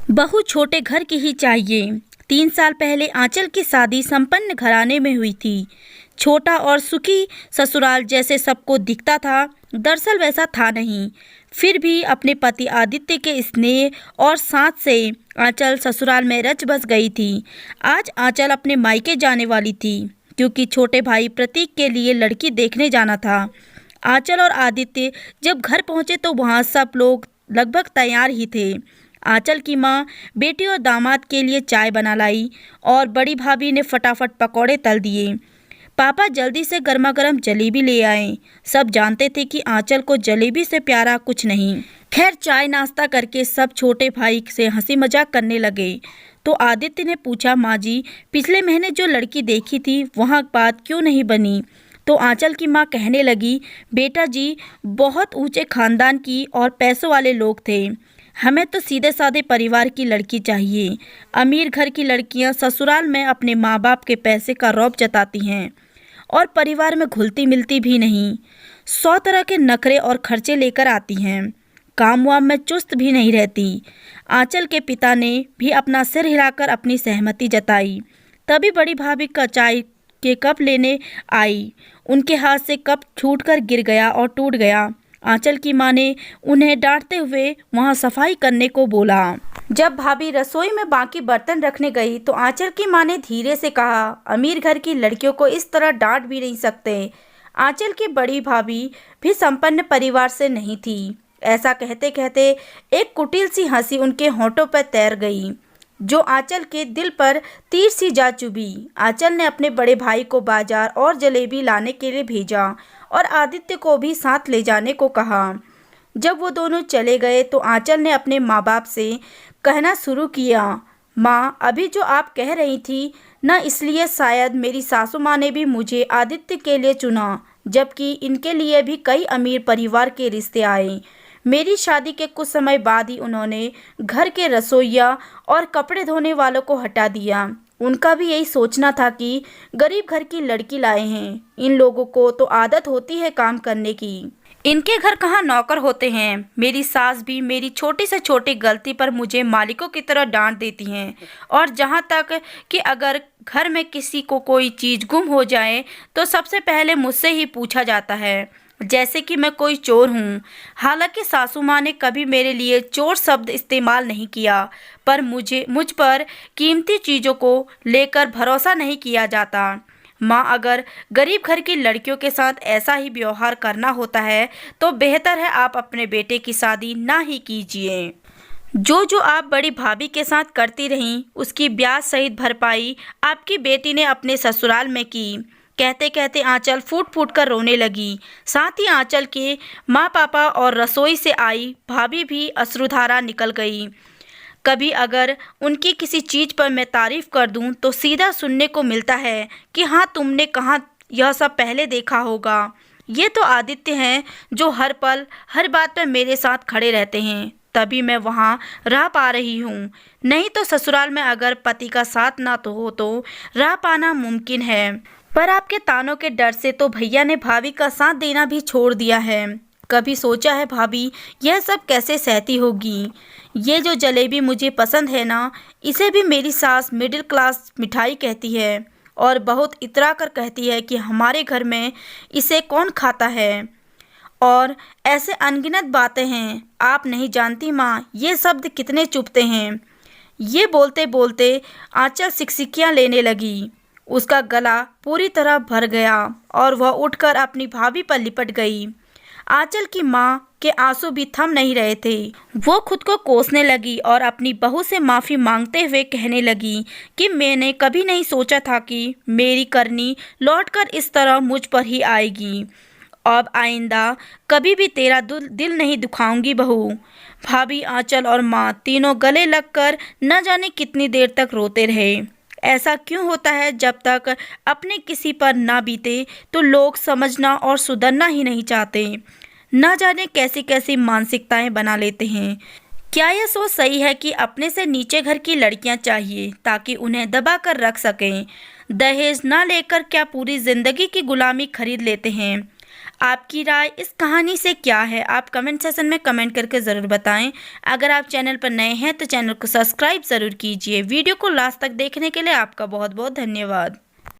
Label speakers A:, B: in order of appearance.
A: बहू छोटे घर की ही चाहिए। 3 साल पहले आंचल की शादी संपन्न घराने में हुई थी। छोटा और सुखी ससुराल जैसे सबको दिखता था, दरअसल वैसा था नहीं। फिर भी अपने पति आदित्य के स्नेह और साथ से आंचल ससुराल में रच बस गई थी। आज आंचल अपने मायके जाने वाली थी, क्योंकि छोटे भाई प्रतीक के लिए लड़की देखने जाना था। आंचल और आदित्य जब घर पहुंचे तो वहां सब लोग लगभग तैयार ही थे। आंचल की माँ बेटी और दामाद के लिए चाय बना लाई और बड़ी भाभी ने फटाफट पकौड़े तल दिए। पापा जल्दी से गर्मा गर्म जलेबी ले आए। सब जानते थे कि आंचल को जलेबी से प्यारा कुछ नहीं। खैर, चाय नाश्ता करके सब छोटे भाई से हंसी मजाक करने लगे। तो आदित्य ने पूछा, माँ जी, पिछले महीने जो लड़की देखी थी वहाँ बात क्यों नहीं बनी? तो आंचल की माँ कहने लगी, बेटा जी, बहुत ऊंचे खानदान की और पैसों वाले लोग थे। हमें तो सीधे साधे परिवार की लड़की चाहिए। अमीर घर की लड़कियां ससुराल में अपने माँ बाप के पैसे का रौब जताती हैं और परिवार में घुलती मिलती भी नहीं। 100 तरह के नखरे और खर्चे लेकर आती हैं। काम वाम में चुस्त भी नहीं रहती। आंचल के पिता ने भी अपना सिर हिलाकर अपनी सहमति जताई। तभी बड़ी भाभी का चाय के कप लेने आई। उनके हाथ से कप छूटकर गिर गया और टूट गया। आंचल की माँ ने उन्हें डांटते हुए वहां सफाई करने को बोला। जब भाभी रसोई में बाकी बर्तन रखने गई तो आंचल की माँ ने धीरे से कहा, अमीर घर की लड़कियों को इस तरह डांट भी नहीं सकते। आंचल की बड़ी भाभी भी संपन्न परिवार से नहीं थी। ऐसा कहते कहते एक कुटिल सी हंसी उनके होंठों पर तैर गई, जो आंचल के दिल पर तीर सी जा चुभी। आंचल ने अपने बड़े भाई को बाजार और जलेबी लाने के लिए भेजा और आदित्य को भी साथ ले जाने को कहा। जब वो दोनों चले गए तो आंचल ने अपने माँ बाप से कहना शुरू किया, माँ, अभी जो आप कह रही थी ना, इसलिए शायद मेरी सासू माँ ने भी मुझे आदित्य के लिए चुना, जबकि इनके लिए भी कई अमीर परिवार के रिश्ते आए। मेरी शादी के कुछ समय बाद ही उन्होंने घर के रसोइया और कपड़े धोने वालों को हटा दिया। उनका भी यही सोचना था कि गरीब घर की लड़की लाए हैं। इन लोगों को तो आदत होती है काम करने की। इनके घर कहाँ नौकर होते हैं। मेरी सास भी मेरी छोटी से छोटी गलती पर मुझे मालिकों की तरह डांट देती हैं। और जहाँ तक कि अगर घर में किसी को कोई चीज़ गुम हो जाए तो सबसे पहले मुझसे ही पूछा जाता है, जैसे कि मैं कोई चोर हूँ। हालांकि सासू माँ ने कभी मेरे लिए चोर शब्द इस्तेमाल नहीं किया, पर मुझ पर कीमती चीज़ों को लेकर भरोसा नहीं किया जाता। माँ, अगर गरीब घर की लड़कियों के साथ ऐसा ही व्यवहार करना होता है तो बेहतर है आप अपने बेटे की शादी ना ही कीजिए। जो आप बड़ी भाभी के साथ करती रहीं, उसकी ब्याज सहित भरपाई आपकी बेटी ने अपने ससुराल में की। कहते कहते आंचल फूट फूट कर रोने लगी। साथ ही आंचल के माँ पापा और रसोई से आई भाभी भी अश्रुधारा निकल गई। कभी अगर उनकी किसी चीज़ पर मैं तारीफ़ कर दूं तो सीधा सुनने को मिलता है कि हाँ, तुमने कहाँ यह सब पहले देखा होगा। ये तो आदित्य हैं जो हर पल हर बात पर मेरे साथ खड़े रहते हैं, तभी मैं वहाँ रह पा रही हूँ। नहीं तो ससुराल में अगर पति का साथ ना तो हो तो रह पाना मुमकिन है, पर आपके तानों के डर से तो भैया ने भाभी का साथ देना भी छोड़ दिया है। कभी सोचा है भाभी यह सब कैसे सहती होगी? ये जो जलेबी मुझे पसंद है ना, इसे भी मेरी सास मिडिल क्लास मिठाई कहती है और बहुत इतरा कर कहती है कि हमारे घर में इसे कौन खाता है। और ऐसे अनगिनत बातें हैं, आप नहीं जानती माँ, ये शब्द कितने चुभते हैं। ये बोलते बोलते आंचल सिकसिकियाँ लेने लगी। उसका गला पूरी तरह भर गया और वह उठकर अपनी भाभी पर लिपट गई। आंचल की माँ के आंसू भी थम नहीं रहे थे। वो खुद को कोसने लगी और अपनी बहू से माफ़ी मांगते हुए कहने लगी कि मैंने कभी नहीं सोचा था कि मेरी करनी लौटकर इस तरह मुझ पर ही आएगी। अब आइंदा कभी भी तेरा दिल नहीं दुखाऊंगी बहू। भाभी, आंचल और माँ तीनों गले लगकर न जाने कितनी देर तक रोते रहे। ऐसा क्यों होता है, जब तक अपने किसी पर ना बीते तो लोग समझना और सुधरना ही नहीं चाहते। ना जाने कैसी कैसी मानसिकताएं बना लेते हैं। क्या यह सोच सही है कि अपने से नीचे घर की लड़कियां चाहिए ताकि उन्हें दबा कर रख सकें? दहेज ना लेकर क्या पूरी जिंदगी की गुलामी खरीद लेते हैं? आपकी राय इस कहानी से क्या है, आप कमेंट सेशन में कमेंट करके ज़रूर बताएं। अगर आप चैनल पर नए हैं तो चैनल को सब्सक्राइब ज़रूर कीजिए। वीडियो को लास्ट तक देखने के लिए आपका बहुत बहुत धन्यवाद।